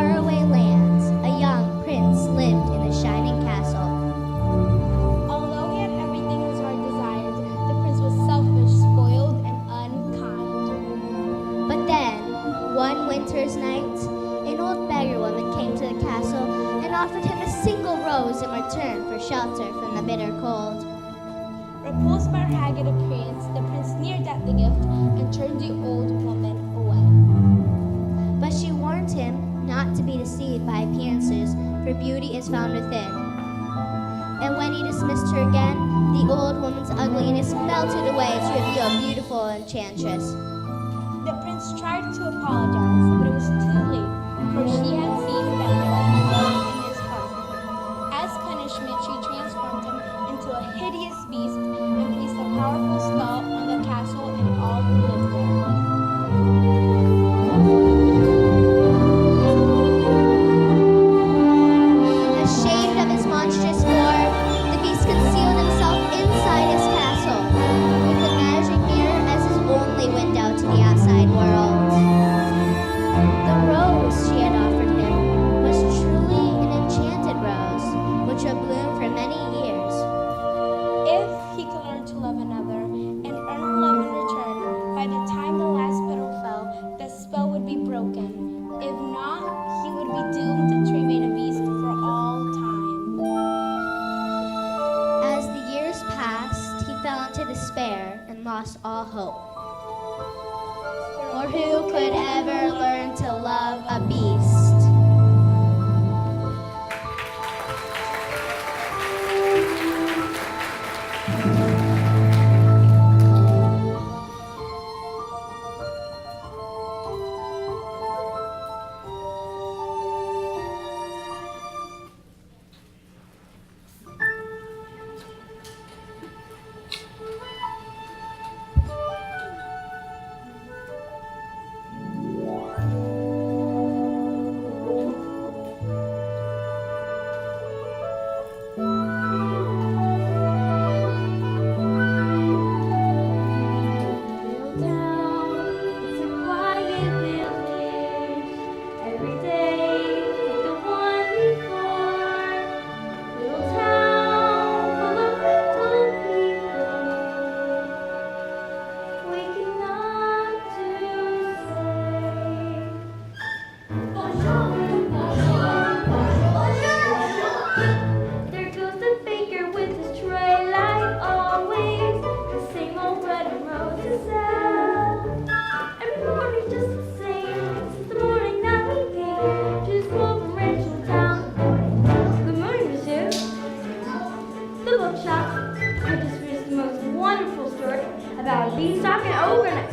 faraway lands, a young prince lived in a shining castle. Although he had everything his heart desired, the prince was selfish, spoiled, and unkind. But then, one winter's night, an old beggar woman came to the castle and offered him a single rose in return for shelter from the bitter cold. Repulsed by her haggard appearance, the prince sneered at the gift and turned the old woman away. But she warned him not to be deceived by appearances, for beauty is found within. And when he dismissed her again, the old woman's ugliness melted away to reveal a beautiful enchantress. The prince tried to apologize, but it was too late, for she had seen that there was love in his heart. As punishment, she transformed him into a hideous beast and placed a powerful spell on the castle and all who lived there. Ashamed of his monstrous form, the beast concealed himself inside his castle, with the magic mirror as his only window to the outside world. The rose she had offered him was truly an enchanted rose, which would bloom for many years. If he could learn to love another and earn love in return, by the time the last petal fell, the spell would be broken. If not, he would be doomed to remain a beast for all time. As the years passed, he fell into despair and lost all hope. For who could ever learn to love a beast? About a beanstalk and overnight.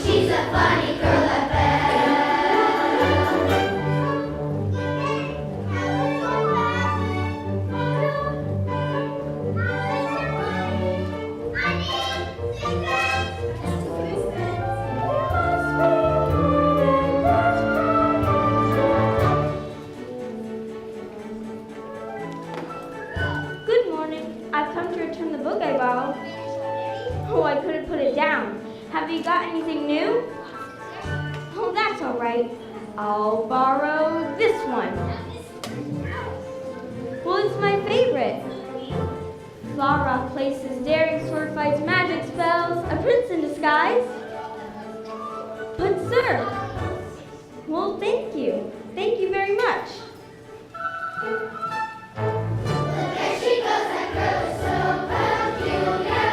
She's a funny girl, I Good morning. I've come to return the book I borrowed. Oh, I couldn't put it down. Have you got anything new? Oh, that's all right. I'll borrow this one. Well, it's my favorite. Flora places daring sword fights, magic spells, a prince in disguise. But sir, well, thank you. Thank you very much. There she goes, that girl is so peculiar.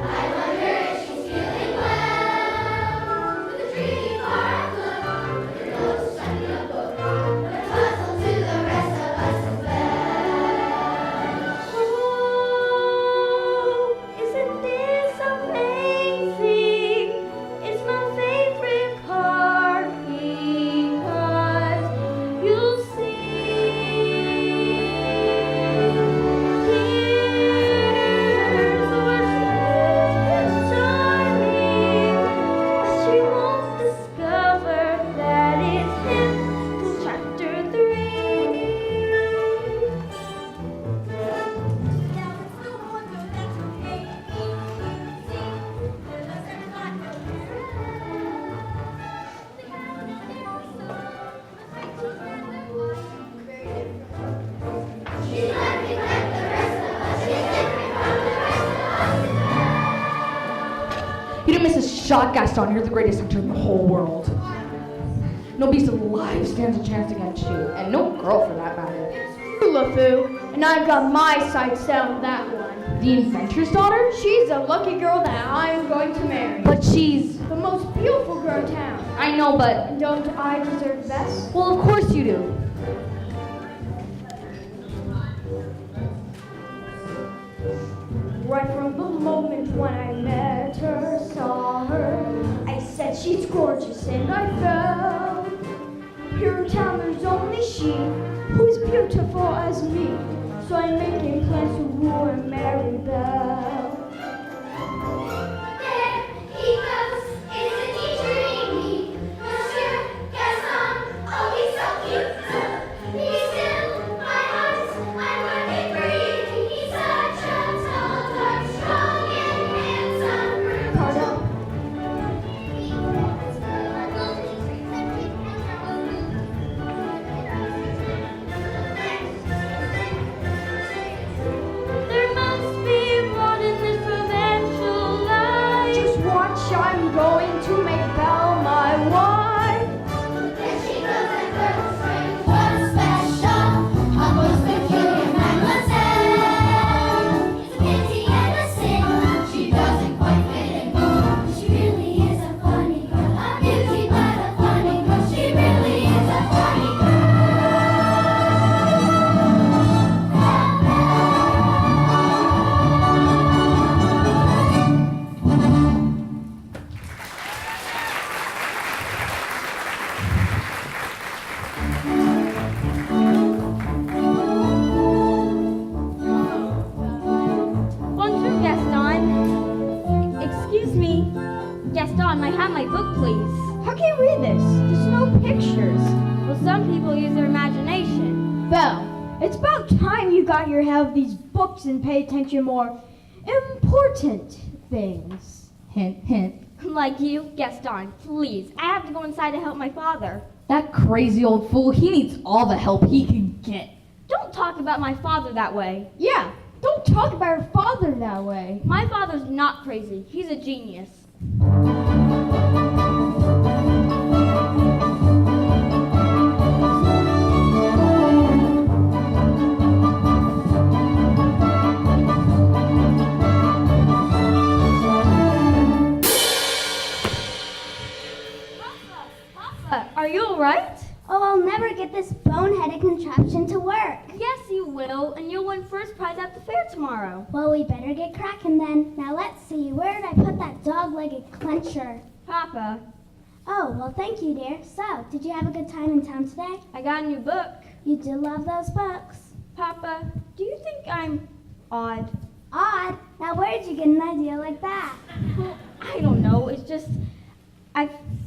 I wonder if she's feeling well. With a dreamy far look, with her nose stuck in a book, a puzzle to the rest of us as well. Oh, isn't this amazing? It's my favorite part because you'll see shot, Gaston. You're the greatest hunter in the whole world. No beast alive stands a chance against you, and no girl for that matter. LeFou, and I've got my sights set on that one. The inventor's daughter? She's a lucky girl that I'm going to marry. But she's... The most beautiful girl in town. I know, but... And don't I deserve the best? Well, of course you do. Right from the moment when I met her, saw her, I said she's gorgeous and I fell. Here in town there's only she who's beautiful as me, so I'm making plans to woo and marry Belle. There he goes, isn't he dreamy? Monsieur Gaston, oh he's so cute. He's still my heart, I'm working for you. He's such a tall, dark, strong, and handsome brute. Pardon? There must be blood in this provincial life. Just watch, I'm going to make Belle my wife. There she goes, that girl strength was special, a most peculiar mademoiselle. It's a pity and a sin, she doesn't quite fit in. She really is a funny girl, a beauty but a funny girl. She really is a funny girl. Bonjour, Gaston. Excuse me. Gaston, may I have my book, please? How can you read this? There's no pictures. Well, some people use their imagination. Belle, it's about time you got your head of these books and pay attention to more important things. Hint, hint. Like you, Gaston, please. I have to go inside to help my father. That crazy old fool, he needs all the help he can get. Don't talk about my father that way. Yeah, don't talk about your father that way. My father's not crazy. He's a genius. Papa, are you all right? Oh, I'll never get this boneheaded contraption to work. Yes, you will, and you'll win first prize at the fair tomorrow. Well, we better get cracking then. Now let's see, where did I put that dog-legged clencher? Papa, Oh, well, thank you, dear. So, did you have a good time in town today? I got a new book. You do love those books. Papa, do you think I'm odd? Odd. Now, where did you get an idea like that? Well, I don't know. It's just,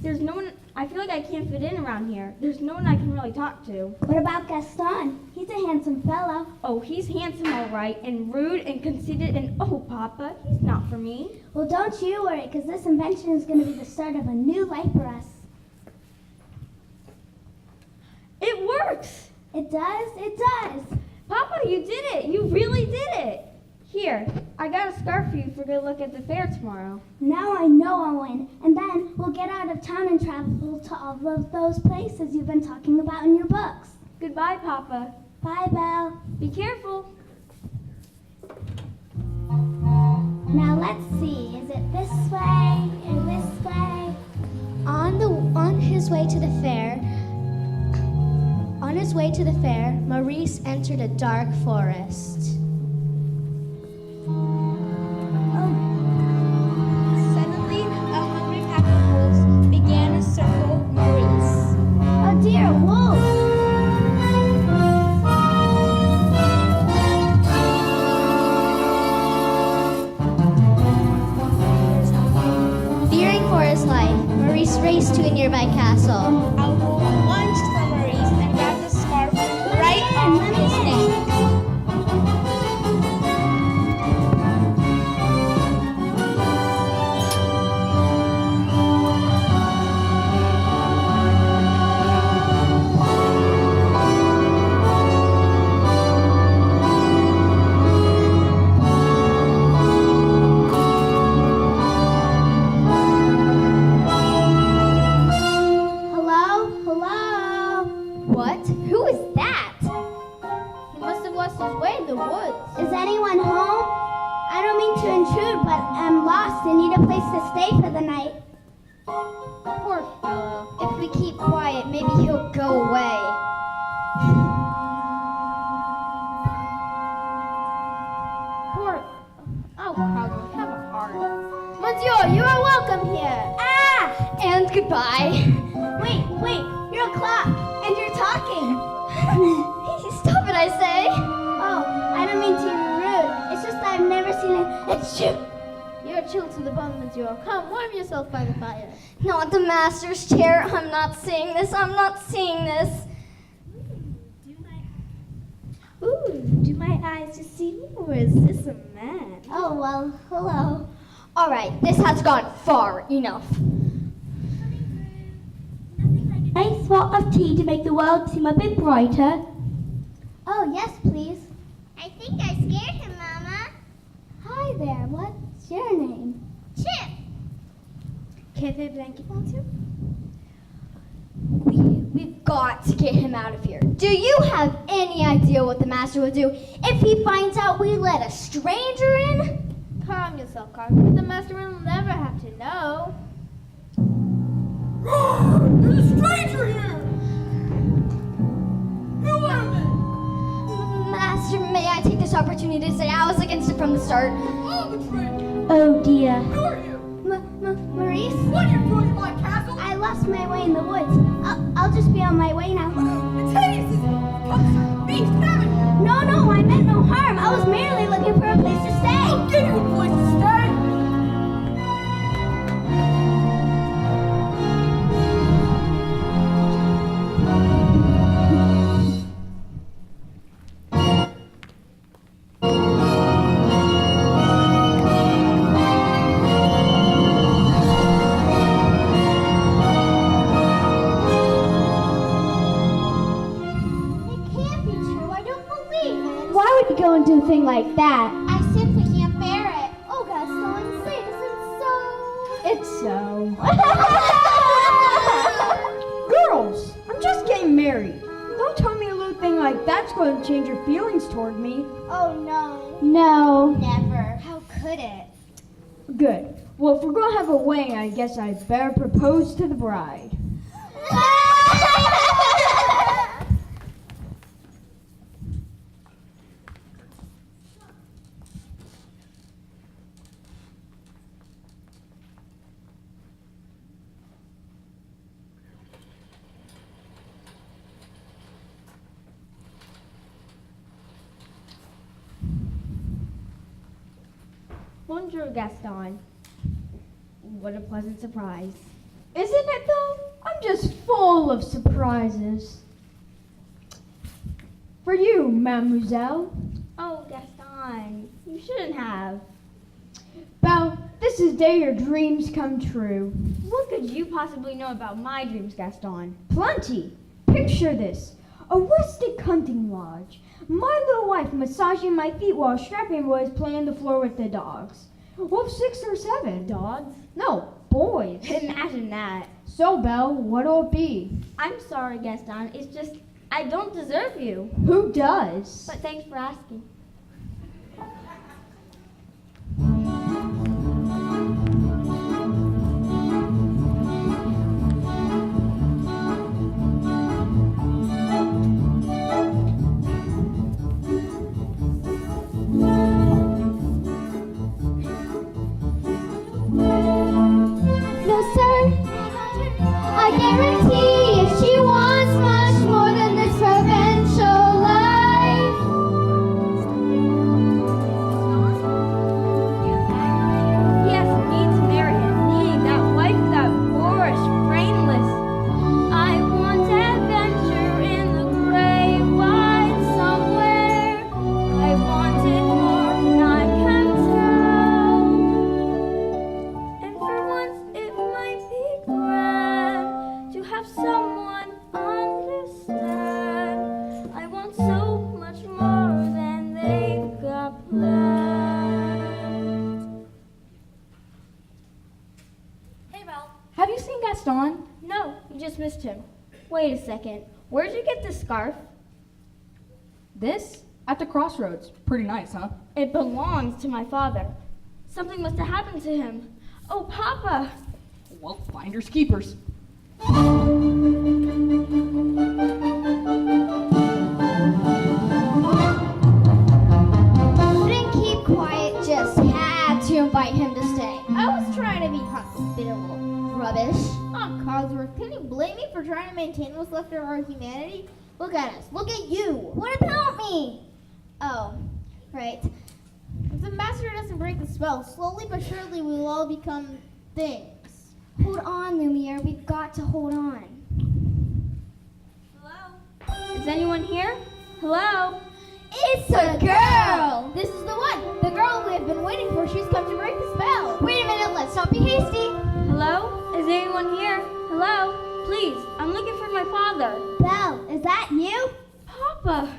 there's no one, I feel like I can't fit in around here. There's no one I can really talk to. What about Gaston? He's a handsome fellow. Oh, he's handsome all right, and rude and conceited, and oh, Papa, he's not for me. Well, don't you worry, because this invention is going to be the start of a new life for us. It works! It does? It does. Papa, you did it! You really did it! Here, I got a scarf for you for a good look at the fair tomorrow. Now I know I'll win, and then we'll get out of town and travel to all of those places you've been talking about in your books. Goodbye, Papa. Bye, Belle. Be careful. Now let's see, is it this way or this way? On his way to the fair, Maurice entered a dark forest. Suddenly, a hungry pack of wolves began to circle Maurice. Oh dear, wolves! Fearing for his life, Maurice raced to a nearby castle. A wolf lunged for Maurice and grabbed the scarf right off his neck. What? Who is that? He must have lost his way in the woods. Is anyone home? I don't mean to intrude, but I'm lost and need a place to stay for the night. Poor fellow. If we keep quiet, maybe he'll go away. Poor. Oh, Carlo, have a heart. Monsieur, you are welcome here. Ah! And goodbye. Wait, you're a clock and you're talking. Stop it, I say. Oh, I don't mean to be rude. It's just that I've never seen it. Achoo! You're chilled to the bone, Monsieur. Come, warm yourself by the fire. Not the master's chair. I'm not seeing this. I'm not seeing this. Ooh, do my eyes just see me, or is this a man? Oh, well, hello. All right, this has gone far enough. Nice pot of tea to make the world seem a bit brighter. Oh, yes, please. I think I scared him, Mama. Hi there. What's your name? Chip. Quelle blanket, Monsieur? We've got to get him out of here. Do you have any idea what the master will do if he finds out we let a stranger in? Calm yourself, Carlo. The master will never have to know. There's a stranger here! Who am I? Master, may I take this opportunity to say I was against it from the start? I'm the stranger! Oh dear. Who are you? Maurice? What are you doing in my castle? I lost my way in the woods. I'll just be on my way now. It's hideous, isn't it? Monster, beast, haven't you? No, I meant no harm. I was merely looking for a place to stay. I'll give you a place to stay! Go and do a thing like that. I simply can't bear it. Oh, Gaston, say this is so. It's so. Girls, I'm just getting married. Don't tell me a little thing like that's going to change your feelings toward me. Oh, no. No. Never. How could it? Good. Well, if we're going to have a wedding, I guess I'd better propose to the bride. Bonjour, Gaston. What a pleasant surprise. Isn't it, though? I'm just full of surprises. For you, mademoiselle. Oh, Gaston, you shouldn't have. Well, this is the day your dreams come true. What could you possibly know about my dreams, Gaston? Plenty. Picture this. A rustic hunting lodge. My little wife massaging my feet while strapping boys playing the floor with the dogs. Well, 6 or 7. Dogs? No, boys. Imagine that. So, Belle, what'll it be? I'm sorry, Gaston. It's just, I don't deserve you. Who does? But thanks for asking. No, sir. I guarantee if she wants much more than this provincial life. Yes, need to marry him. Needing that wife, that boorish, brainless. I want adventure in the gray wide somewhere. I want it more than I can tell. And for once it might be grand to have someone understand. I want so much more than they've got planned. Have you seen Gaston? No, you just missed him. Wait a second. Where'd you get this scarf? This? At the crossroads. Pretty nice, huh? It belongs to my father. Something must have happened to him. Oh, Papa! Well, finders keepers. Couldn't keep quiet, just had to invite him to stay. I was trying to be hospitable. Rubbish. Oh, Cogsworth, can you blame me for trying to maintain what's left of our humanity? Look at us. Look at you. What about me? Oh, right. If the master doesn't break the spell, slowly but surely we will all become things. Hold on, Lumiere. We've got to hold on. Hello? Is anyone here? Hello? It's a girl! This is the one. The girl we have been waiting for. She's come to break the spell. Wait a minute, let's not be hasty. Hello? Is anyone here? Hello? Please, I'm looking for my father. Belle, is that you? Papa!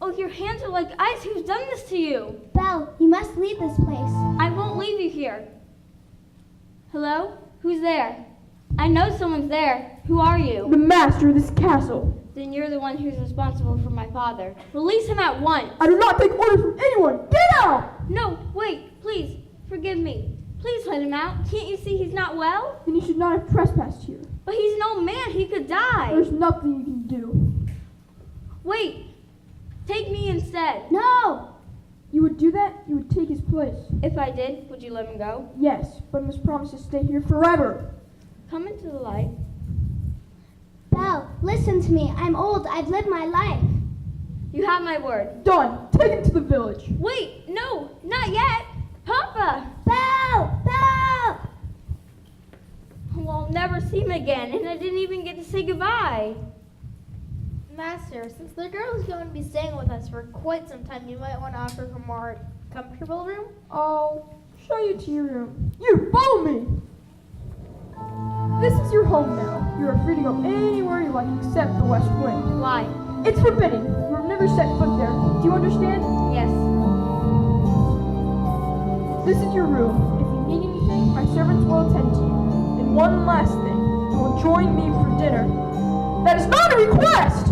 Oh, your hands are like ice. Who's done this to you? Belle, you must leave this place. I won't leave you here. Hello? Who's there? I know someone's there. Who are you? The master of this castle. Then you're the one who's responsible for my father. Release him at once. I do not take orders from anyone. Get out! No, wait, please, forgive me. Please let him out. Can't you see he's not well? Then you should not have trespassed here. But he's an old man. He could die. There's nothing you can do. Wait, take me instead. No! You would do that, you would take his place. If I did, would you let him go? Yes, but must promise to stay here forever. Come into the light. Belle, listen to me. I'm old. I've lived my life. You have my word. Done. Take him to the village. Wait, no, not yet. Papa! Belle! Belle! Well, I'll never see him again, and I didn't even get to say goodbye. Master, since the girl is going to be staying with us for quite some time, you might want to offer her a more comfortable room. I'll show you to your room. You, follow me! This is your home now. You are free to go anywhere you like except the west wing. Why? It's forbidden. You have never set foot there. Do you understand? Yes. This is your room. If you need anything, my servants will attend to you. And one last thing. You will join me for dinner. That is not a request!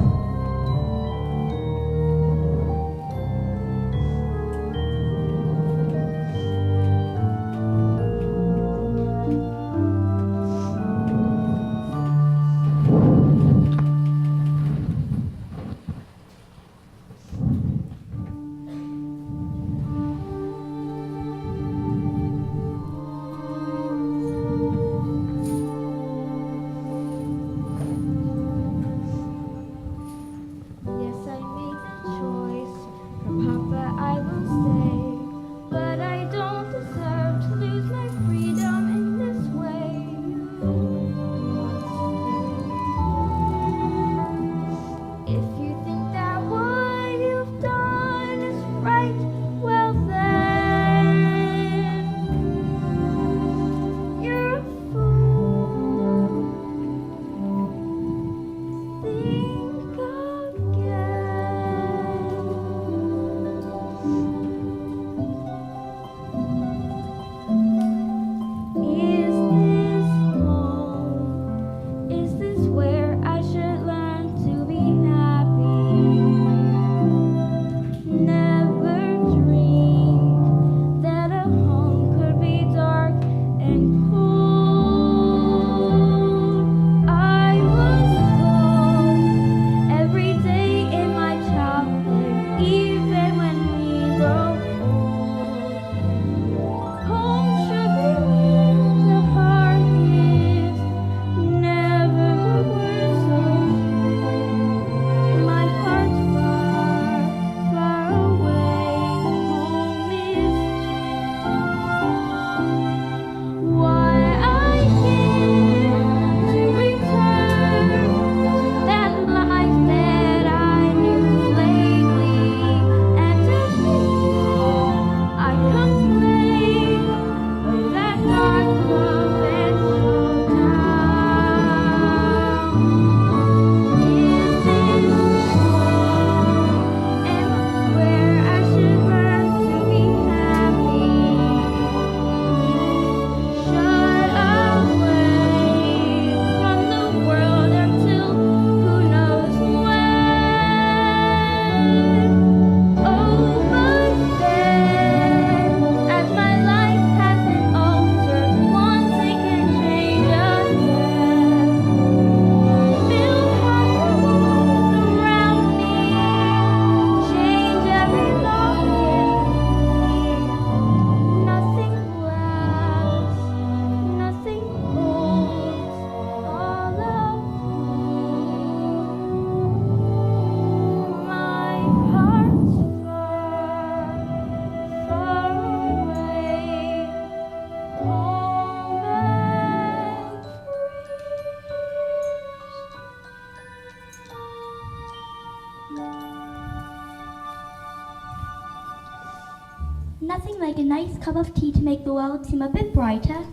Nothing like a nice cup of tea to make the world seem a bit brighter.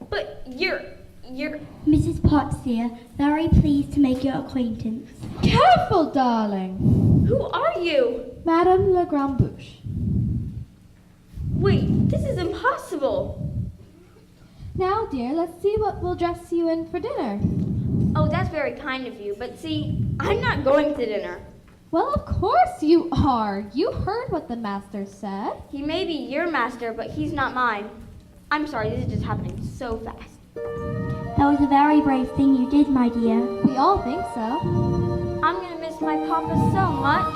But you're... Mrs. Potts here, very pleased to make your acquaintance. Careful, darling. Who are you? Madame Le Grand Bouche. Wait, this is impossible. Now, dear, let's see what we'll dress you in for dinner. Oh, that's very kind of you, but see, I'm not going to dinner. Well, of course you are. You heard what the master said. He may be your master, but he's not mine. I'm sorry, this is just happening so fast. That was a very brave thing you did, my dear. We all think so. I'm gonna miss my papa so much.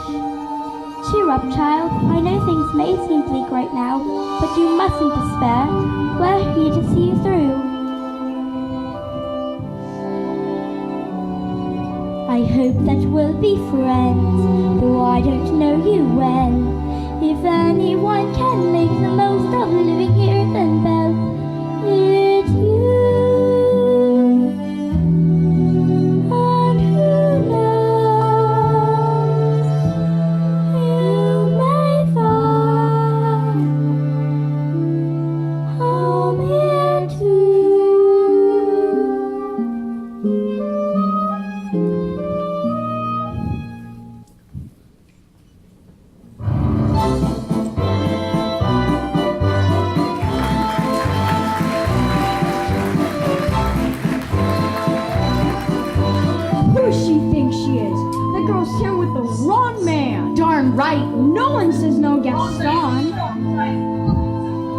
Cheer up, child. I know things may seem bleak right now, but you mustn't despair. We're here to see you through. I hope that we'll be friends, though I don't know you well. If anyone can make the most of living here, then Belle, it's you. And who knows, you may find home here too. Who she thinks she is? The girl's here with the wrong man. Darn right. No one says no Gaston.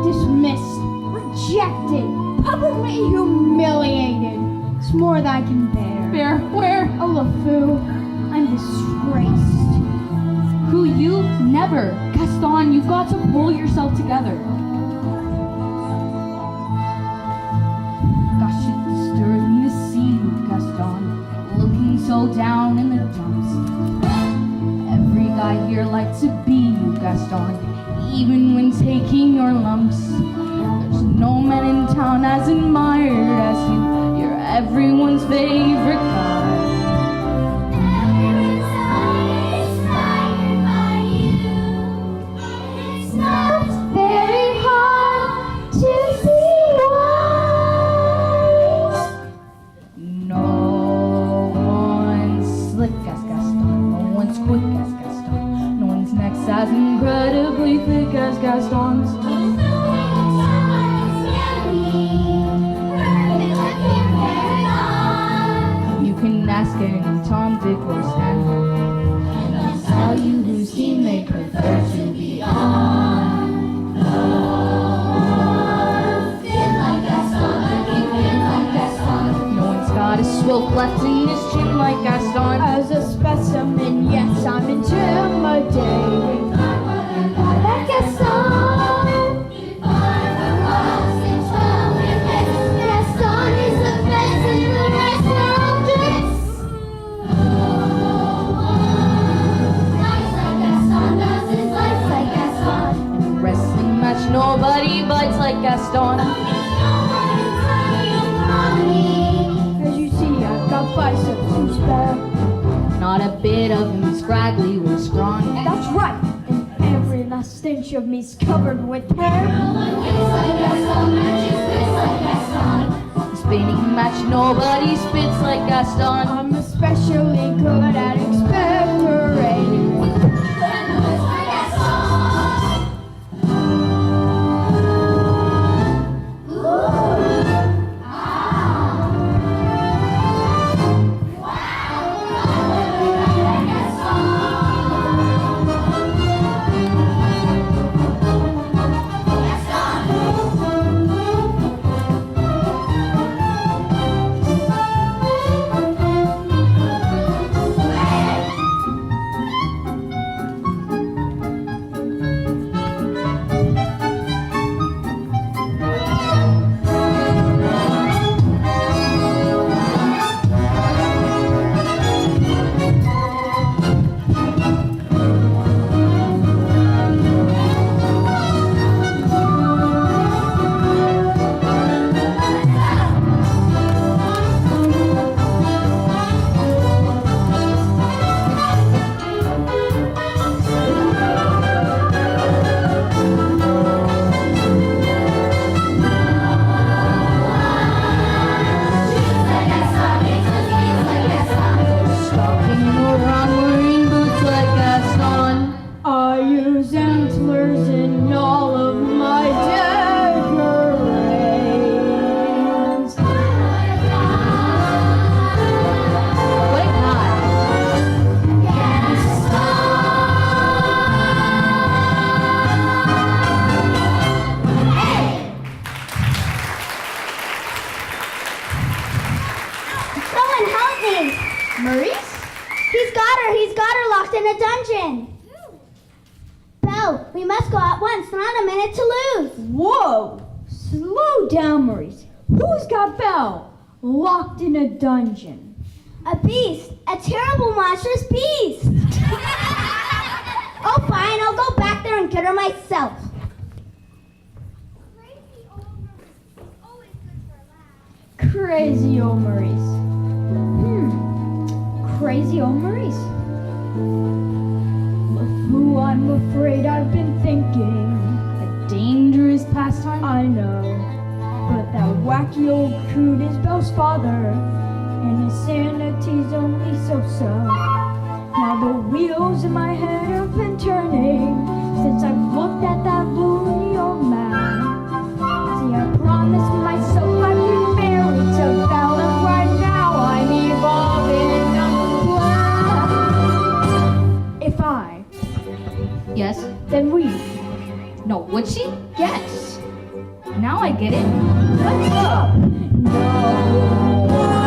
Dismissed. Rejected. Publicly humiliated. It's more than I can bear. Bear, where? Oh, LeFou, I'm disgraced. Who you? Never. Gaston, you've got to pull yourself together. Gosh, it disturbs me to see you, Gaston, looking so down in the dumps. Every guy here likes to be you, Gaston, even when taking your lumps. There's no man in town as admired as you. You're everyone's favorite guy. Very hard to see why. No one's slick as Gaston, no one's quick as Gaston, no one's next as incredibly thick as Gaston's. You can ask any Tom, Dick, or Stanley, and I'll tell you whose team they prefer to be on. No one's got a swill left in his chin like Gaston. As a specimen, yes, I'm intimidating. Like Gaston. Gaston is the best and the rest are all tricks. Life like Gaston does his life like Gaston. Wrestling match, nobody bites like Gaston. As you see, I've got biceps to spare. Not a bit of him scraggly or scrawny. That's right. And every last inch of me's covered with hair. Spinning match, nobody spits like Gaston. I'm especially good at expectorating. Gaston! He's got her locked in a dungeon. Belle, we must go at once. Not a minute to lose. Whoa! Slow down, Maurice. Who's got Belle locked in a dungeon? A beast. A terrible, monstrous beast. Oh, fine. I'll go back there and get her myself. Crazy old Maurice. Crazy old Maurice. Of who I'm afraid I've been thinking. A dangerous pastime. I know. But that wacky old coot is Belle's father. And his sanity's only so-so. Now the wheels in my head have been turning since I've looked at that loony old man. See, I promised myself I'd be married to Belle, and right now I'm evolving a plan. If I, Yes. then we. No, would she? Yes. Now I get it. What's up? No one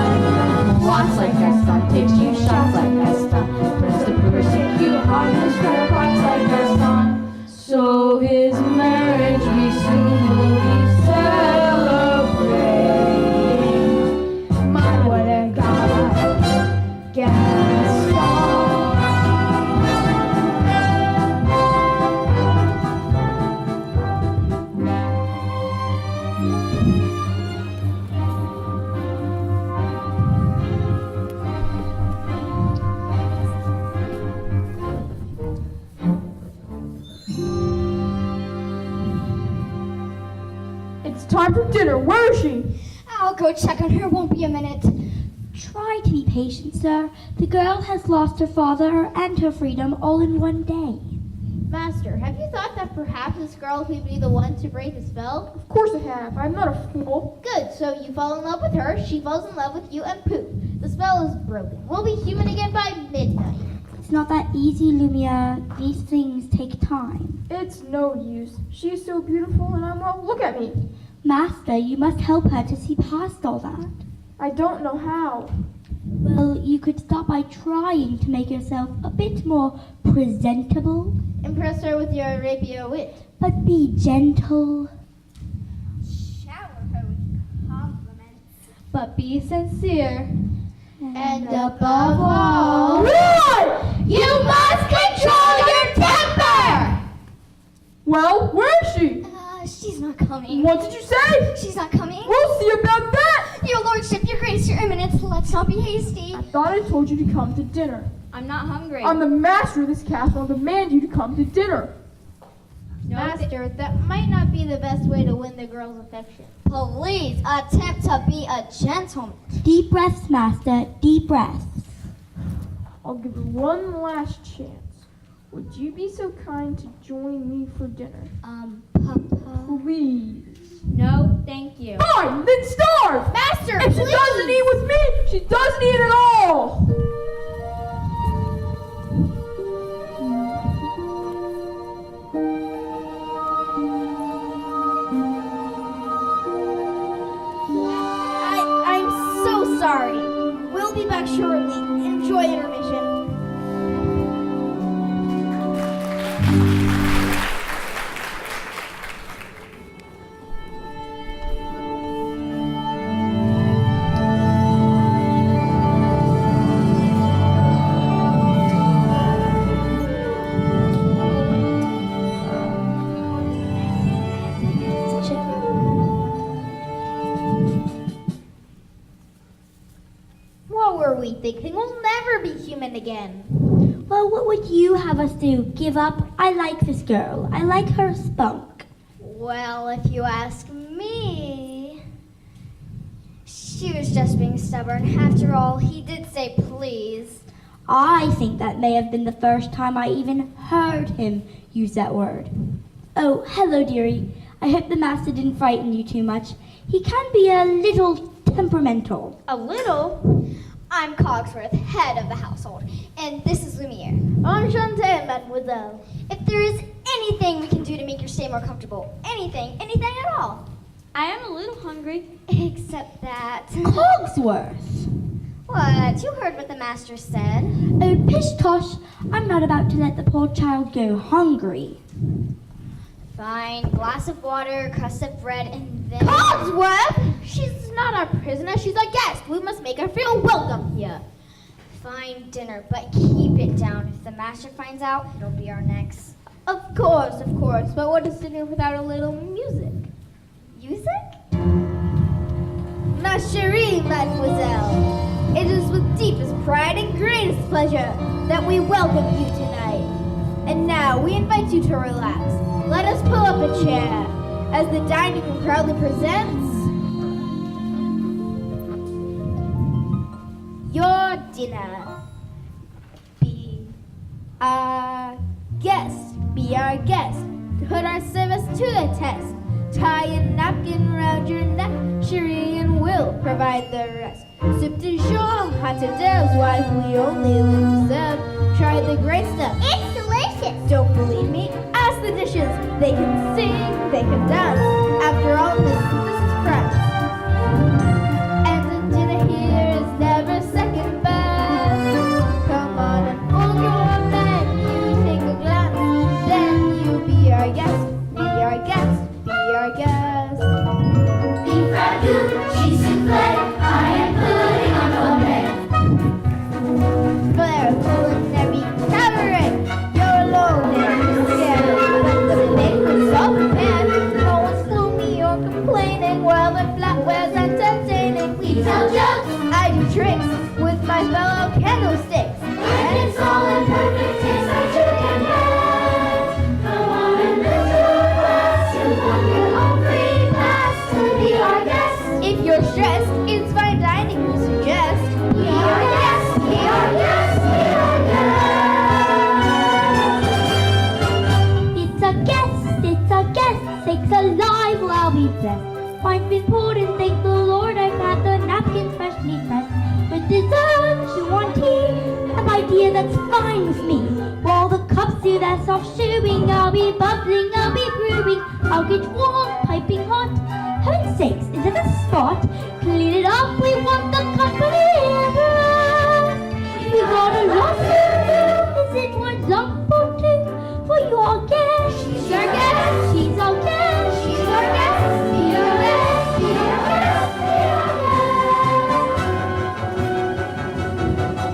Walks like Gaston, takes you shots like Gaston, turns to persecute, harmless crackpots like Gaston. So his marriage we soon will be celebrating. My what a god, Gaston. It's time for dinner. Where is she? I'll go check on her. Won't be a minute. Try to be patient, sir. The girl has lost her father and her freedom all in one day. Master, have you thought that perhaps this girl could be the one to break the spell? Of course I have. I'm not a fool. Good, so you fall in love with her, she falls in love with you, and poof, the spell is broken. We'll be human again by midnight. It's not that easy, Lumiere. These things take time. It's no use. She is so beautiful and I'm well. Look at me. Master, you must help her to see past all that. I don't know how. Well, you could start by trying to make yourself a bit more presentable, Impress her with your rapier wit. but be gentle. Shower her with compliments. But be sincere. And above all, You must control your temper! Well, where is she? She's not coming. What did you say? She's not coming. We'll see about that. Your lordship, your grace, your eminence, let's not be hasty. I thought I told you to come to dinner. I'm not hungry. I'm the master of this castle and demand you to come to dinner. Master, that might not be the best way to win the girl's affection. Please attempt to be a gentleman. Deep breaths, master. Deep breaths. I'll give her one last chance. Would you be so kind to join me for dinner? Papa. Please. No, thank you. Fine, then starve! Master, If she doesn't eat with me, she doesn't eat at all! I'm so sorry. We'll be back shortly. Enjoy intermission. What were we thinking? We'll never be human again. Well, what would you have us do? Give up? I like this girl. I like her spunk. Well, if you ask me, she was just being stubborn. After all, he did say please. I think that may have been the first time I even heard him use that word. Oh, hello, dearie. I hope the master didn't frighten you too much. He can be a little temperamental. A little. I'm Cogsworth, head of the household, and this is Lumiere. Enchanté, mademoiselle. If there is anything we can do to make your stay more comfortable, anything at all. I am a little hungry. Except that. Cogsworth. What? You heard what the master said. Oh, pish tosh, I'm not about to let the poor child go hungry. Fine. Glass of water, crust of bread, and then... Cogsworth! She's not our prisoner, she's our guest. We must make her feel welcome here. Fine dinner, but keep it down. If the master finds out, it'll be our necks. Of course. But what is dinner without a little music? Music? Ma chérie, mademoiselle. It is with deepest pride and greatest pleasure that we welcome you tonight. And now we invite you to relax. Let us pull up a chair as the dining room proudly presents your dinner. Be our guest. Be our guest. To put our service to the test. Tie a napkin round your neck, Cherie, and we'll provide the rest. Soup du jour, hot hors wife, we only live to serve. Try the great stuff. It's delicious. Don't believe me? Ask the dishes. They can sing, they can dance. After all, this is France. And the dinner here is never second best. Come on and hold your menu, take a glance. Then you be our guest, be our guest, be our guest. Beef ragout, cheese souffle, I am putting on the bed. Blair culinary cabaret, you're alone and scared. But the big result pan, no one's gloomy or complaining while the flatware's entertaining. We tell jokes, I do tricks with my fellow candlesticks. and it's all in perfect taste that you can get. Come on and lift your glass, you want your own free pass to be our guest. If you're stressed, it's fine dining we suggest. Be our guest, be our guest, be our guest. It's a guest, sakes alive, will I be blessed. Find me poured and thank the Lord, I've had the napkins freshly pressed. With dessert, you want tea? An idea that's fine with me. While the cups do their soft shooing, I'll be bubbling, I'll be brewing. I'll get warm, piping hot. Heaven's sakes, is it a spot? Clean it up, we want the company ever. We got a lot to do. Is it one lump or two? For your guest, she's our guest, she's our guest, she's our guest, be our guest, be our guest,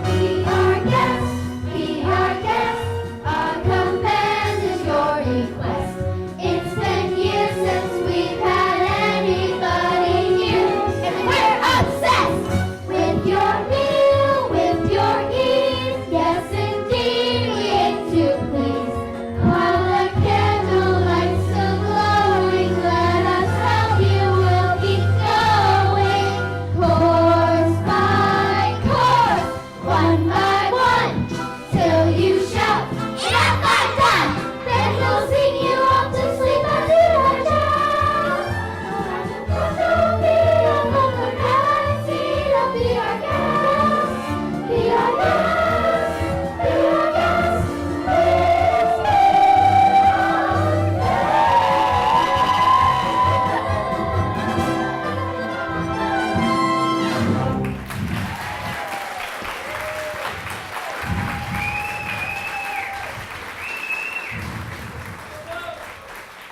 Be our guest, be our guest. Our command is your request. It's been years since we've had anybody here, and we're obsessed with your meal, with your ease. Yes, indeed, we aim to please. While the candlelight's still glowing, let us help you. We'll keep going, course by course, one by one, till you shout, "Enough, I'm done!" Then we'll sing you off to sleep as you are down. Don't be a lover, galaxy, don't be our guest. Be our guest, be our guest, please be our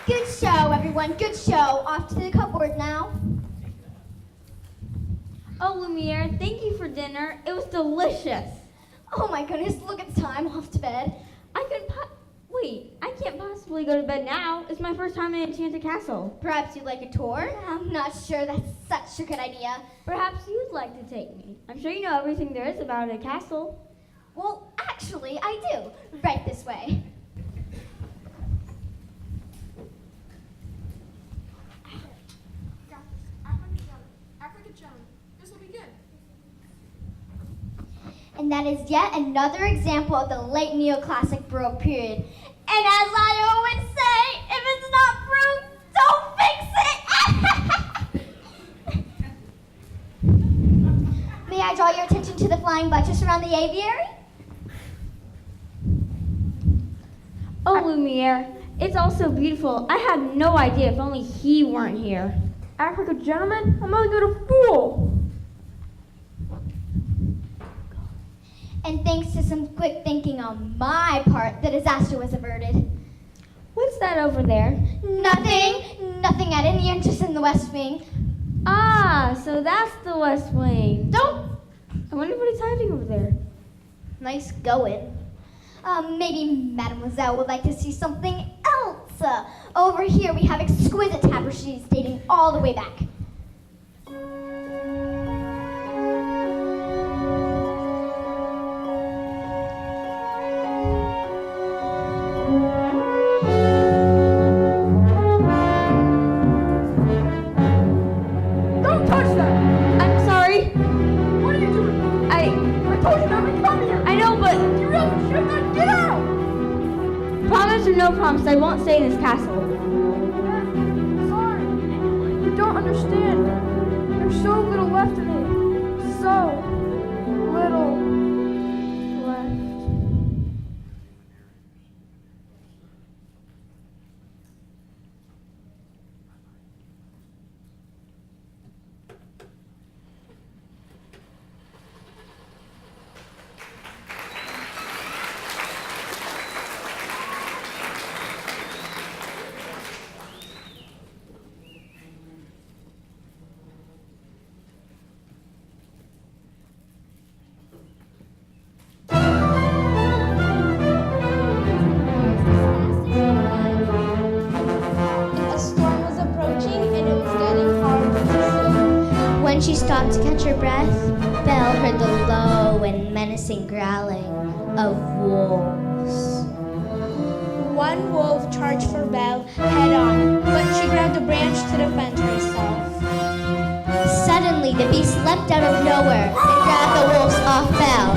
Good show, everyone. Good show. Off to the cupboard now. Oh, Lumiere, thank you for dinner. It was delicious. Oh my goodness, look at the time. Off to bed. Wait, I can't possibly go to bed now. It's my first time in Enchanted Castle. Perhaps you'd like a tour? I'm not sure that's such a good idea. Perhaps you'd like to take me. I'm sure you know everything there is about a castle. Well, actually, I do. Right this way. And that is yet another example of the late neoclassic Baroque period. And as I always say, if it's not Baroque, don't fix it! May I draw your attention to the flying buttress around the aviary? Oh, Lumiere, it's all so beautiful. I had no idea if only he weren't here. Act like a gentleman? I'm only going to fool. And thanks to some quick thinking on my part, the disaster was averted. What's that over there? Nothing at any interest in the West Wing. Ah, so that's the West Wing. Don't. I wonder what he's hiding over there. Nice going. Maybe Mademoiselle would like to see something else. Over here we have exquisite tapestries dating all the way back. Don't touch that! I'm sorry. What are you doing? I told you not to come here! I know, but You really should not get out! promise or no promise, I won't stay in this castle. Sorry. You don't understand. There's so little left of me. So little left. A storm was approaching and it was getting hard to see. When she stopped to catch her breath, Belle heard the low and menacing growling of wolves. One wolf charged for Belle head on, but she grabbed a branch to defend herself. Suddenly, the beast leapt out of nowhere and grabbed the wolves off Belle.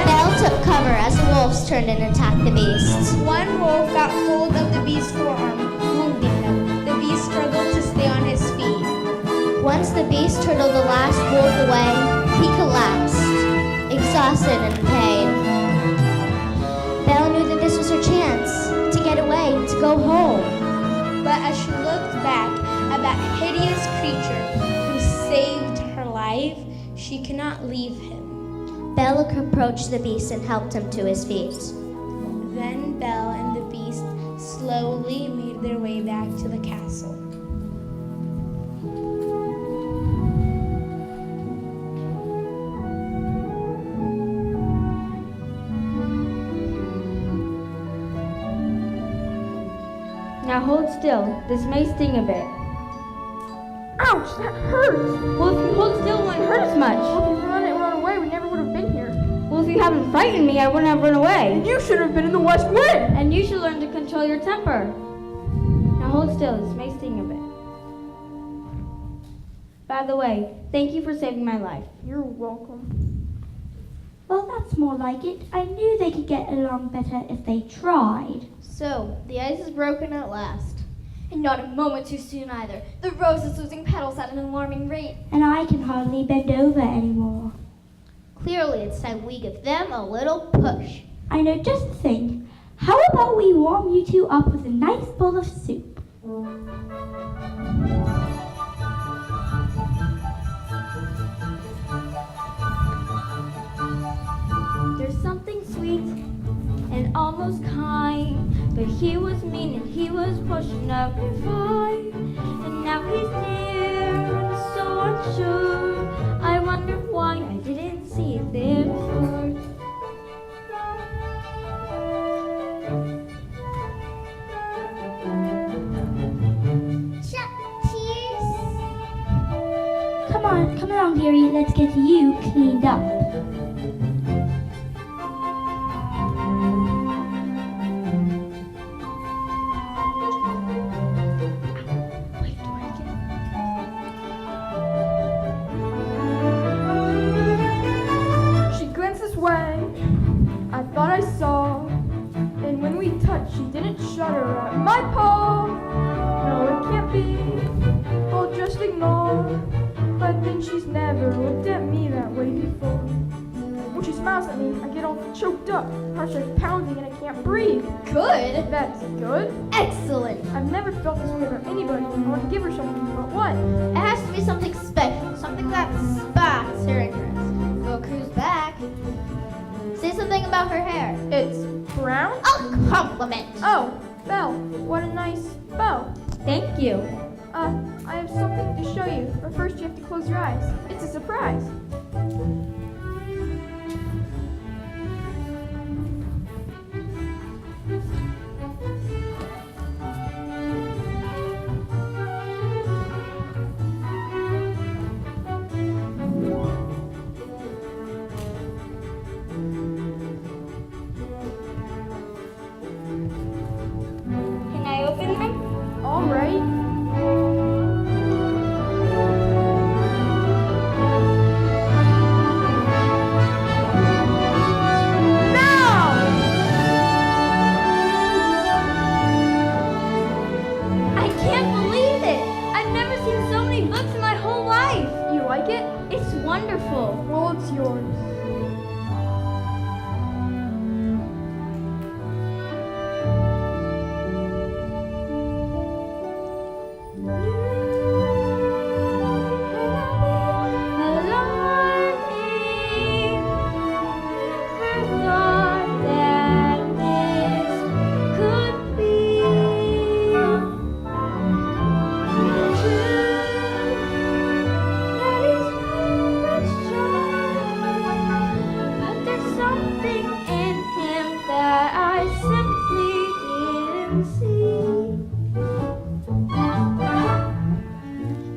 Belle took cover as the wolves turned and attacked the beast. One wolf got hold of the beast's forearm, wounding him. The beast struggled to stay on his feet. Once the beast hurtled the last wolf away, he collapsed, exhausted and in pain. Belle knew that this was her chance to get away, to go home. But as she looked back at that hideous creature who saved her life, she could not leave him. Belle approached the beast and helped him to his feet. Then Belle and the beast slowly made their way back to the castle. Now hold still. This may sting a bit. Ouch, that hurts! Well, if you hold still, it wouldn't hurt as much. Well, if you run away, we never would have been here. Well, if you hadn't frightened me, I wouldn't have run away. And you should have been in the West Wing! And you should learn to control your temper. Now hold still. This may sting a bit. By the way, thank you for saving my life. You're welcome. Well, that's more like it. I knew they could get along better if they tried. So, the ice is broken at last. And not a moment too soon either. The rose is losing petals at an alarming rate. And I can hardly bend over anymore. Clearly, it's time we give them a little push. I know just the thing. How about we warm you two up with a nice bowl of soup? There's something sweet and almost kind, but he was mean and he was pushing up and fine. And now he's near and so unsure. I wonder why I didn't see it there before. Come along, dearie. Let's get you cleaned up. She glanced this way. I thought I saw. And when we touched, she didn't shudder at my paw. No, it can't be. I'll just ignore. But then she's never looked at me that way before. When she smiles at me, I get all choked up. Heart starts pounding and I can't breathe. Good. That's good. Excellent. I've never felt this way about anybody. I want to give her something, but what? It has to be something special. Something that sparks her interest. Go cruise back. thing about her hair? It's brown? A compliment. Oh, Belle, what a nice bow. Thank you. I have something to show you, but first you have to close your eyes. It's a surprise. Can I open them? All right. I can't believe it! I've never seen so many books in my whole life. You like it? It's wonderful. Well, it's yours.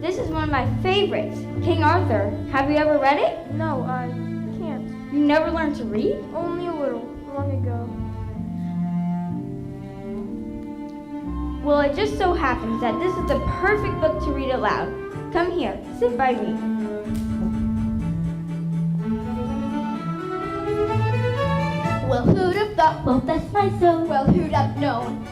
This is one of my favorites, King Arthur. Have you ever read it? No, I can't. You never learned to read? Only a little, long ago. Well, it just so happens that this is the perfect book to read aloud. Come here, sit by me. Well, who'd have thought? Well, bless my soul. Well, who'd have known?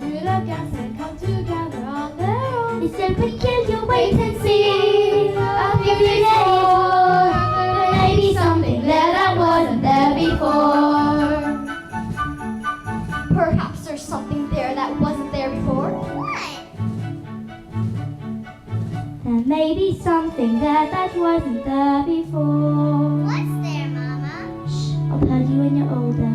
Who'd have guessed they'd come together on their own? They said we kill you, Wait and see. A few days more. There may be something there that wasn't there before. Perhaps there's something there that wasn't there before. There may be something there that wasn't there before. What's there, Mama? Shh, I'll tell you when you're older.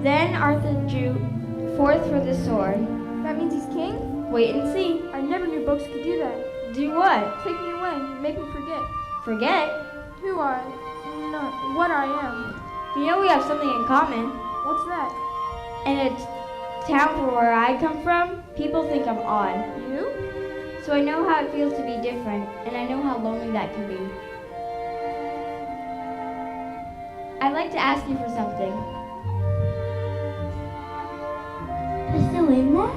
Then Arthur drew forth for the sword. That means he's king? Wait and see. I never knew books could do that. Do what? Take me away, make me forget Forget? who I, no, what I am. You know we have something in common. What's that? In a town from where I come from, people think I'm odd. You? So I know how it feels to be different, and I know how lonely that can be. I'd like to ask you for something. Is still in there?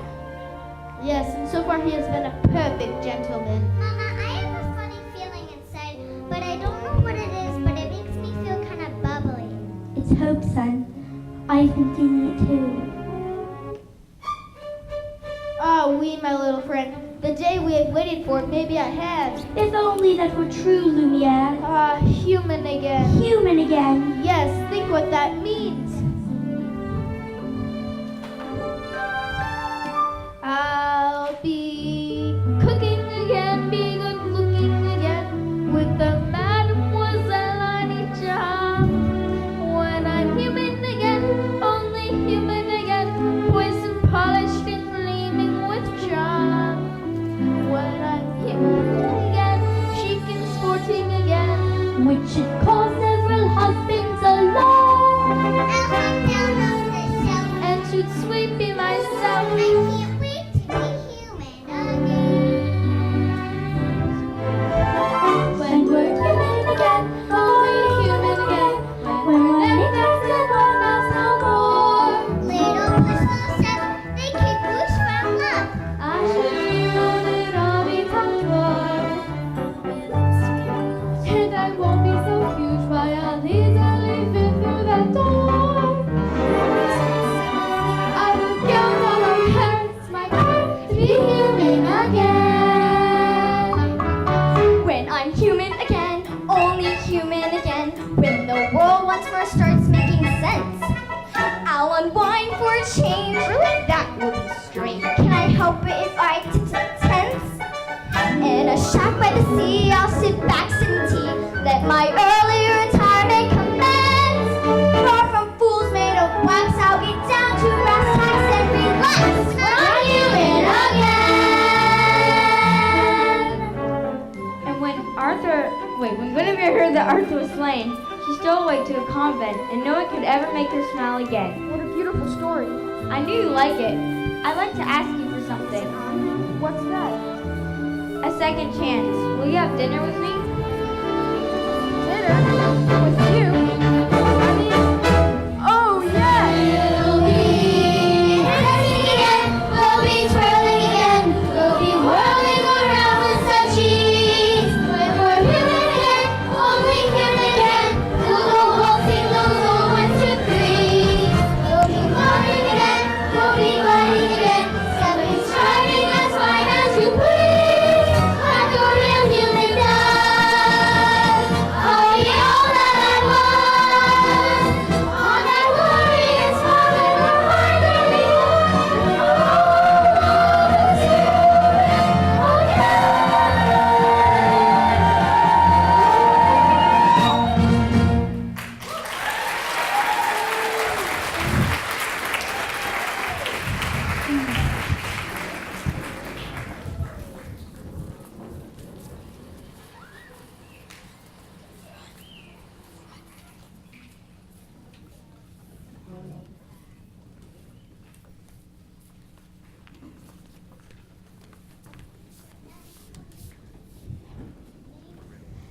Yes, and so far he has been a perfect gentleman. Mama, I have a funny feeling inside, but I don't know what it is, but it makes me feel kind of bubbly. It's hope, son. I've been feeling it too. Ah, oui, my little friend. The day we had waited for, maybe I had. If only that were true, Lumiere. Ah, human again. Human again. Yes, think what that means. I'll be cooking again, be good looking again, with the Mademoiselle Annie-Charm. When I'm human again, only human again, poison polished and gleaming with charm. When I'm human again, chic and sporting again, Which should cause several husbands alone. I'll come down off the shelf. and should sweet be myself. I can't wait to be human again. When we're human again, only human again. When we're naked and one us no more. Little push, little step, they kick push from love. I should reload it all become joy. And I won't be so cute shack by the sea, I'll sit back, sipping tea. Let my early retirement commence. Far from fools made of wax, I'll get down to brass tacks and relax. I'm human again. And when Guinevere heard that Arthur was slain, she stole away to a convent, and no one could ever make her smile again. What a beautiful story. I knew you'd like it. I'd like to ask you for something. What's that? A second chance. Will you have dinner with me? Dinner? With you? I mean, oh yeah! We'll be dancing again, we'll be twirling again, we'll be whirling around with such ease. When we're human again, only human again, we'll go waltzing those old 1, 2, 3s. We'll be flying again, we'll be gliding again, stepping, striding as fine as you please. Like a real human does. I'll be all that I was. On that glorious moment, we're finally born. Oh,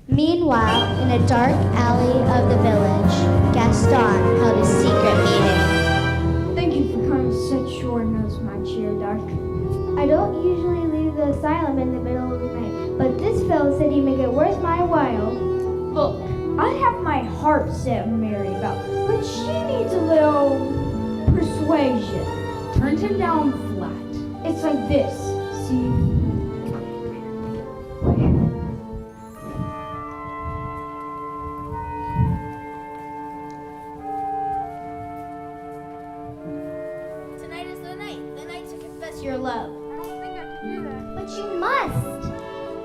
Meanwhile, in a dark alley of the village, Gaston held a secret meeting. Thank you for coming such short notice, my cheer, Dark. I don't usually leave the asylum in the middle of the night, but this fellow said he'd make it worth my while. Look, I have my heart set on Mary about, but she needs a little persuasion. Turned him down flat. It's like this, see? Tonight is the night to confess your love. I don't think I can do that. But you must.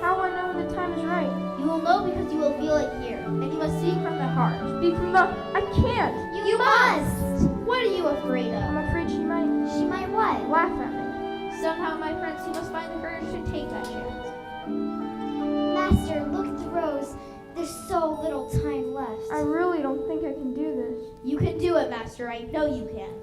How will I know when the time is right? You will know because you will feel it here, and you must speak from the heart. Speak from the... I can't. You must. What are you afraid I'm of? afraid she might She might what? laugh at me. Somehow, my friends, you must find the courage to take that chance. Master, look at the rose. There's so little time left. I really don't think I can do this. You can do it, Master. I know you can.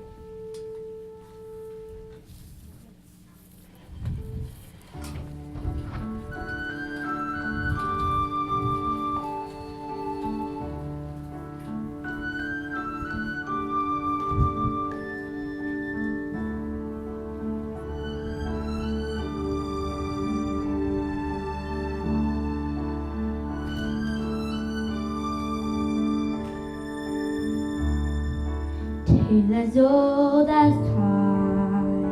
Tale as old as time,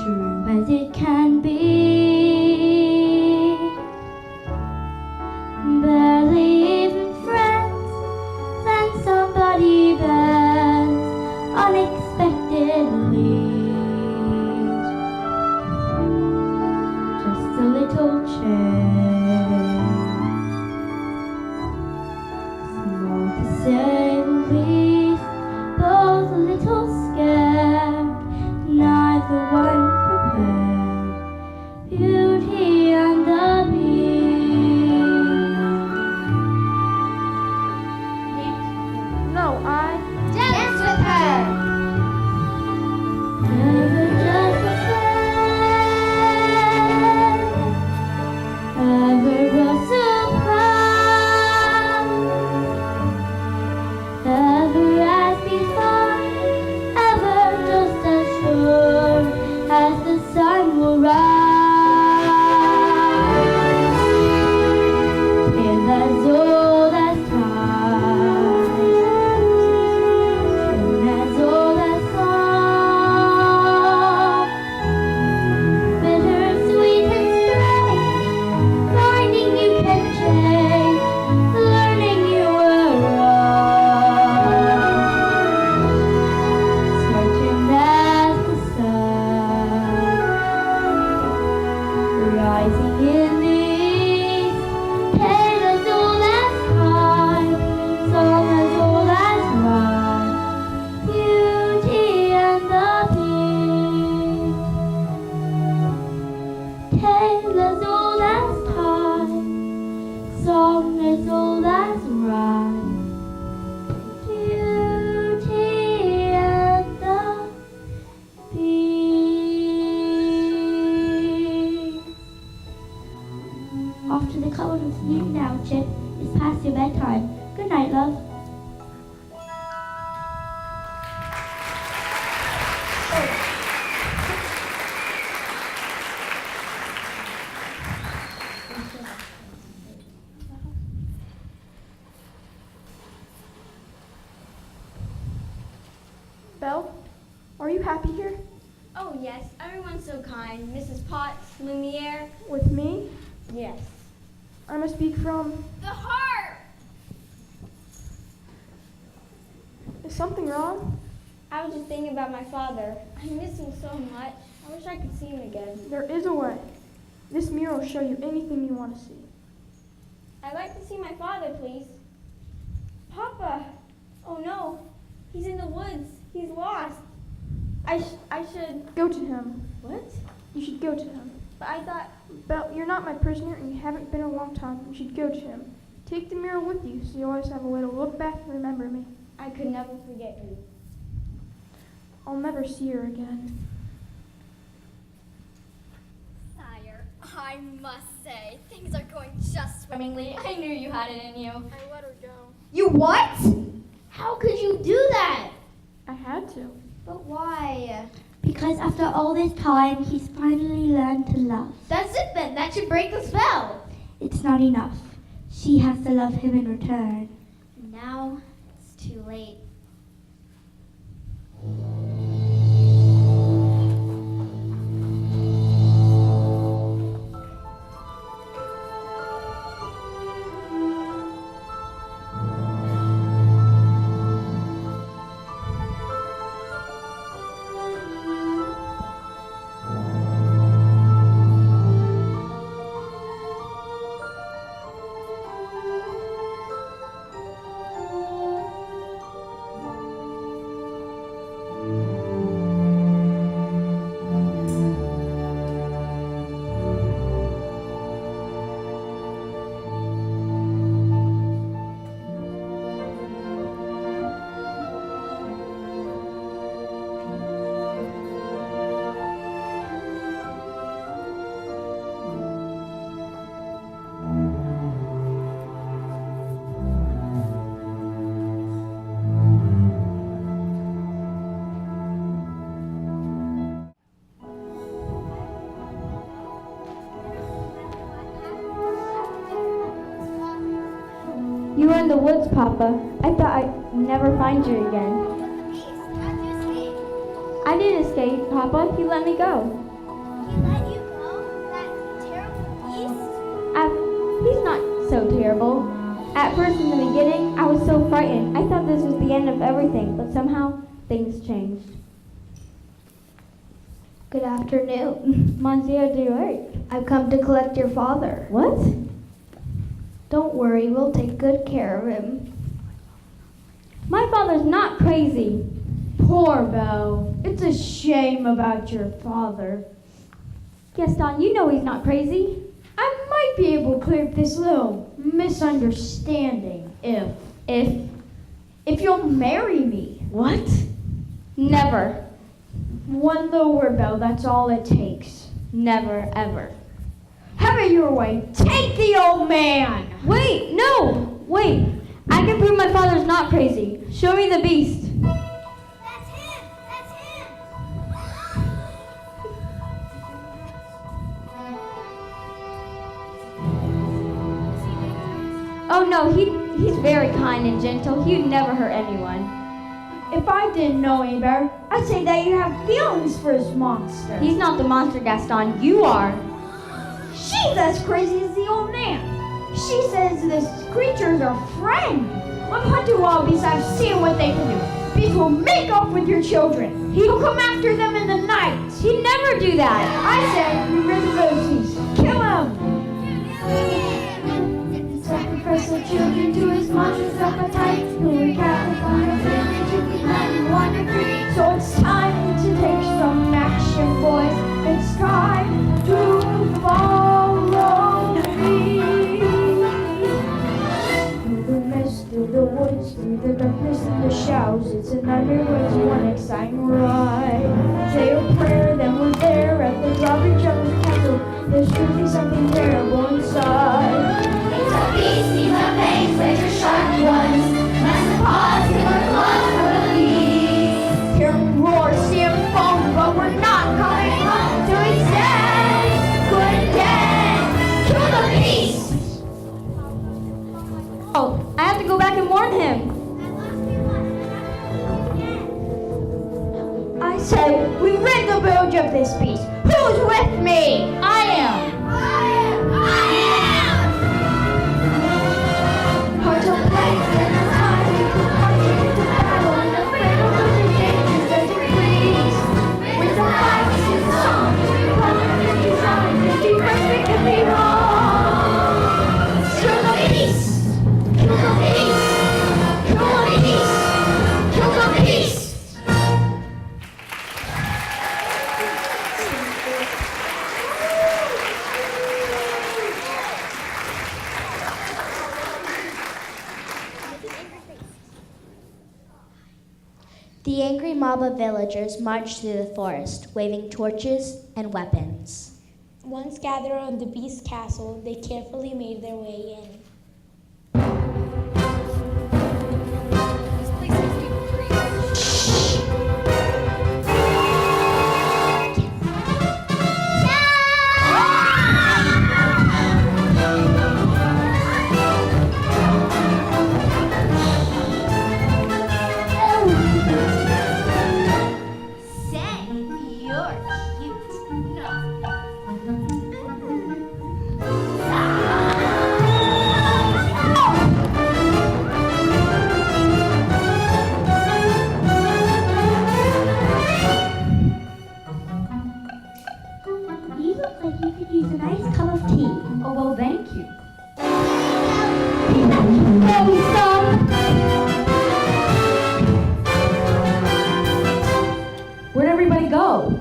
true as it can be. Barely even friends, then somebody bends unexpectedly. Just a little change, small to say the least, both tale as old as time, song as old as rhyme. Beauty and the Beast. Off to the color of sleep now, Chip. It's past your bedtime. Good night, love. Belle, are you happy here? Oh, yes, everyone's so kind. Mrs. Potts, Lumiere. With me? Yes. I must speak from... The heart! Is something wrong? I was just thinking about my father. I miss him so much. I wish I could see him again. There is a way. This mirror will show you anything you want to see. I'd like to see my father, please. Papa! Oh no, he's in the woods. He's lost. I should... Go to him. What? You should go to him. But I thought... Belle, you're not my prisoner and you haven't been a long time. You should go to him. Take the mirror with you so you always have a way to look back and remember me. I could never forget you. I'll never see her again. Sire, I must say, things are going just swimmingly. I knew you had it in you. I let her go. You what? How could you do that? I had to. But why? Because after all this time, he's finally learned to love. That's it then. That should break the spell. It's not enough. She has to love him in return. Now it's too late. You were in the woods, Papa. I thought I'd never find you again. I didn't escape, Papa. He let me go. He let you go? That terrible beast? He's not so terrible. At first, in the beginning, I was so frightened. I thought this was the end of everything, but somehow things changed. Good afternoon. Monsieur Duarte. I've come to collect your father. What? Don't worry, we'll take good care of him. My father's not crazy. Poor Belle. It's a shame about your father. Gaston, you know he's not crazy. I might be able to clear up this little misunderstanding if you'll marry me. What? Never. One little word, Belle, that's all it takes. Never, ever. Have it your way. Take the old man. Wait, no! Wait. I can prove my father's not crazy. Show me the beast. That's him! That's him! Oh no, he's very kind and gentle. He'd never hurt anyone. If I didn't know any better, I'd say that you have feelings for this monster. He's not the monster, Gaston. You are. She's as crazy as the old man. She says this creatures are friends. I'm hunting wild beasts. I've seen what they can do. Beasts will make off with your children. He'll come after them in the night. He'd never do that. I say we rid of those beasts. Kill him. Sacrifice the children to his monstrous appetite. Who we Catholic on a village if we let him wander free. So it's time to take some action, boys. It's time to fall. there's truly something terrible inside. It's a beast, he's a fangs, razor sharp ones. Massive paws, killer claws for the beast. Hear him roar, see him foam, but we're not coming home till he's dead. Good dead. Kill the beast! Oh, I have to go back and warn him. I say, we rid the village of this beast. Who's with me? I am. Hearts of plagues and the time we could march into battle and the fatal losing dangers that decrease. With the fights and songs, republic and design, and defense we can be wrong. Kill the beast! Kill the beast! Kill the beast! Kill the beast! The angry mob of villagers marched through the forest, waving torches and weapons. Once gathered on the beast castle, they carefully made their way in. You look like you could use a nice cup of tea. Oh, well, thank you. Oh, stop! Where'd everybody go?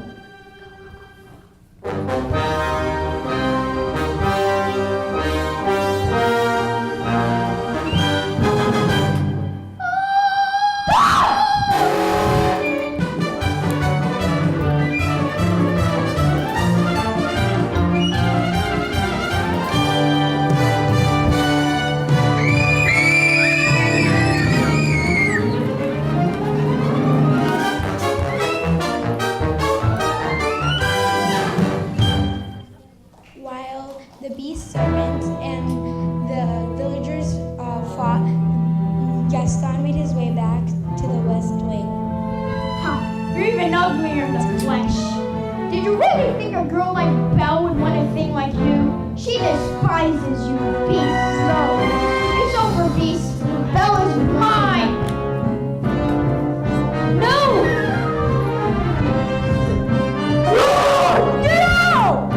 While the beast servant and the villagers fought, Gaston made his way back to the west wing. Ha! You're even uglier in the flesh. Did you really think a girl like Belle would want a thing like you? She despises you, beast. So, it's over, beast. Belle is mine. No! Get out!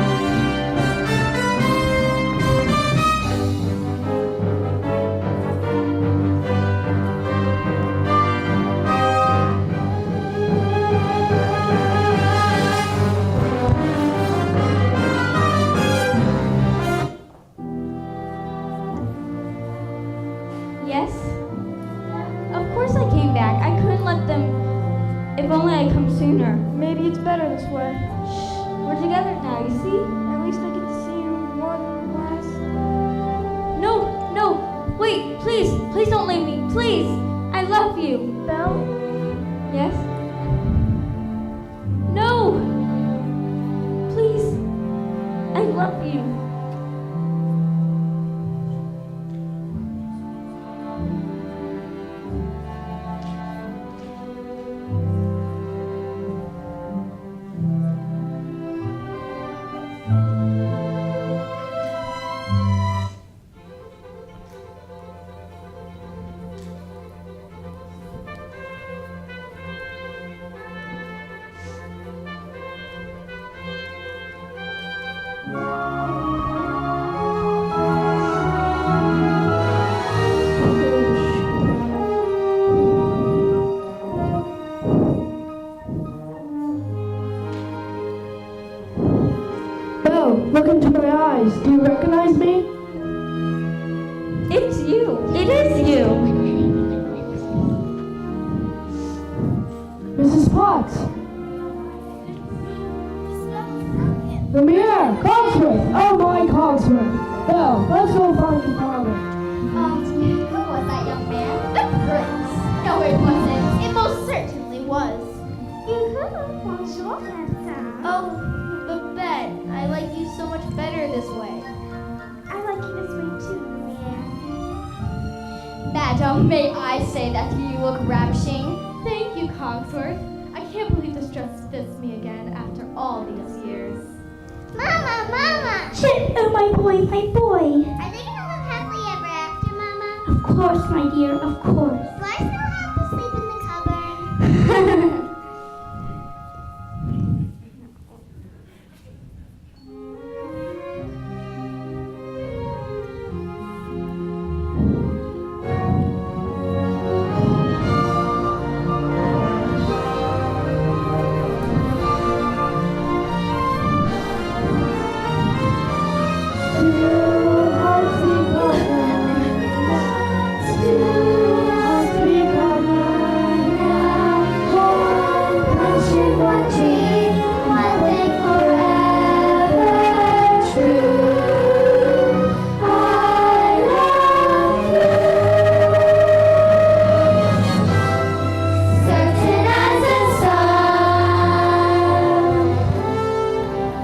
Yes? Of course I came back. I couldn't let them. If only I'd come sooner. Maybe it's better this way. We're together now, you see? At least I get to see you more than last. No, no. Wait, please. Please don't leave me. Please. I love you. Belle? Yes? No! Please. I love you. Belle, look into my eyes. Do you recognize me? It's you. It is you. Mrs. Potts. Lumiere, Cosworth, Oh, but Bet, I like you so much better this way. I like you this way too, Leanne. Madam, may I say that you look ravishing? Thank you, consort. I can't believe this dress fits me again after all these years. Mama, Mama! Chip, oh my boy, my boy. Are they gonna live happily ever after, Mama? Of course, my dear, of course. Do I still have to sleep in the cupboard? Certain as the sun,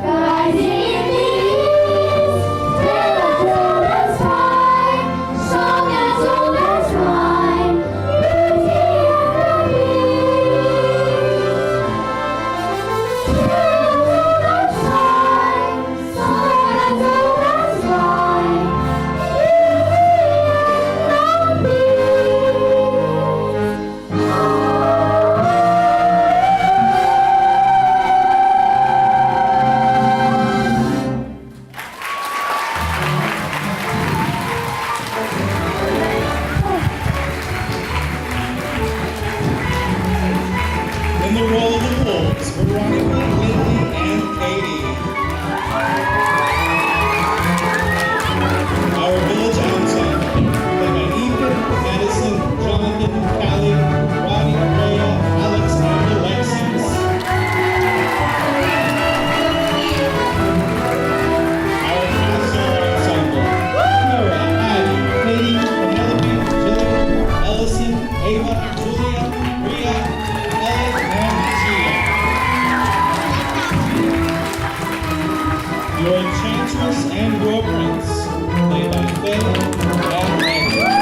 rising in the east, still as old as time, strong as old as rhyme, beauty and the beast. Still as old as time, strong as old as rhyme, beauty and the In the role of the wolves, Veronica, Lily, and Katie. Our village ensemble, led by Ethan, Madison, Jonathan, Callie, Roddy, Rhea, Alex, and Alexis. Our pastoral ensemble, Kara, Addie, Katie, Penelope, Jillian, Ellison, Ava, Julia, Rhea, Ellen, and Gia. Your enchantress and your prince, played by Faye and Andrew.